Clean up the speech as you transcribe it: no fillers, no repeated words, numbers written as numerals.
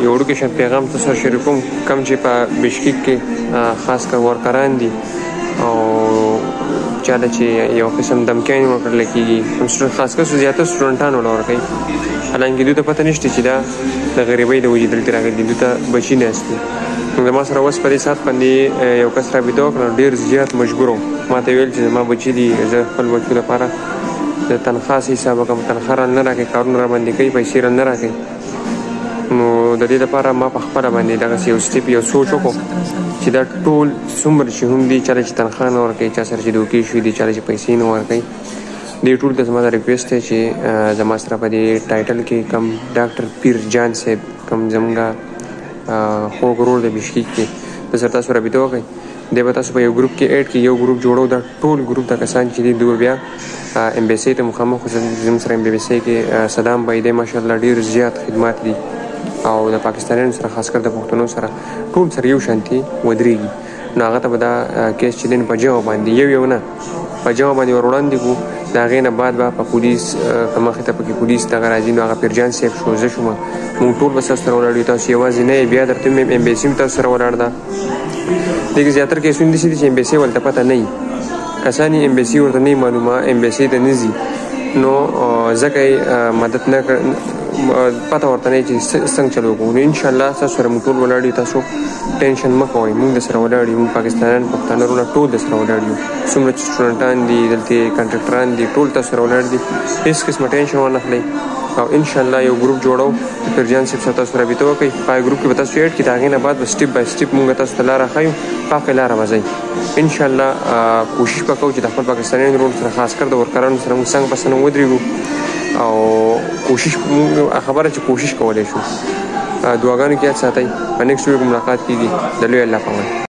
یو وړوکی شان پیغام تاسو سره شریکوم کوم چې په بشکیک کې خاص کر ورکران دي او چاله چې یو قسم دمکیانې ورکړل کېږي خاص کر زیاته سټوډنټانو له ورکوي حالانکې دوی ته پته نشته چې دا د غریبۍ د وجې دلته راغلي دوی ته بچي ناست دي نو زما سره اوس په دې ساعت باندې یو کس رابطه وکړه ډېر زیات مجبور وم ما ته ویل چې زما بچي دي زه خپل بچو لپاره د تنخوا حساب وکړم تنخوا رانه راکوي کارونه راباندې کوي پیسې رانه راکوي نو د دې لپاره ما په خپله باندې دغسې یو سټیپ یو سوچ وکړو چې دا ټول څومره چې هم دي چاله چې تنخوا نه ورکوي چا سره چې دوکې شوي دي چاله چې پیسې نه ورکوي دې ټول ته زما دا ریکویسټ دی چې زما سره په دې ټایټل کې کم ډاکټر پیر جان صاحب کم زموږ خوږ ورور د بشکیک کې د سره تاسو رابطه وکړئ دی به تاسو په یو ګروپ کې ایډ کې یو ګروپ جوړو دا ټول ګروپ د کسان چې دي دوی بیا امبیسۍ ته مخامخ زموږ سره امبیسۍ کې صدام بھائی دی ماشاءالله ډېر زیات خدمات دي او د پاکستانیانو سره خاص کر د پښتنو سره ټول سره یو شانتي ودرېږي نو هغه ته به دا کیس چې دی په جمع باندې یو نه په جمع باندې ور وړاندې کړو د هغې نه بعد به په پولیس که مخې ته پکې پولیس دغه راځي نو هغه پیرجان صاحب شو زه شوم مونږ ټول به ستاسو سره ولاړ یو تاسو یوازې نه بیا درته مې امبیسي هم تاسو سره ولاړ ده دې کې زیاتره کیسونه داسې دي چې امبیسي ورته پته نه وي کسان یې امبیسي ورته نه وي معلومه امبیسي ته نه ځي نو ځکه یې مدد نه پته ورته نه چې څنګه چلو کوو نو انشاءالله تاسو سره مونږ ټول ولاړ یو تاسو ټینشن مه کوئ مونږ درسره ولاړ یو مونږ پاکستانیان پښتانه وروڼه ټول درسره ولاړ یو څومره چې سټوډنټان دي دلته کنټرکټران دي ټول تاسو سره ولاړ دي هېڅ قسمه ټینشن ونه اخلئ او انشاءالله یو ګروپ جوړو پیرجان صاحب سره تاسو رابطه وکړئ په هغې ګروپ کې به تاسو ایډ کړي د هغې نه بعد به سټیپ بای سټیپ مونږ تاسو ته لاره ښیو په هغې لاره به ځئ انشاءالله کوشش به کوو چې د خپل پاکستانیانو وروڼو سره خاص کر د ورکرانو سره مونږ څنګ په څنګ ودرېږو او کوشش خبره چې کوشش کولی شو دعاګانو کې یاد ساتئ په نیکسټ ویډیو کې ملاقات کېږي د لوی الله په امان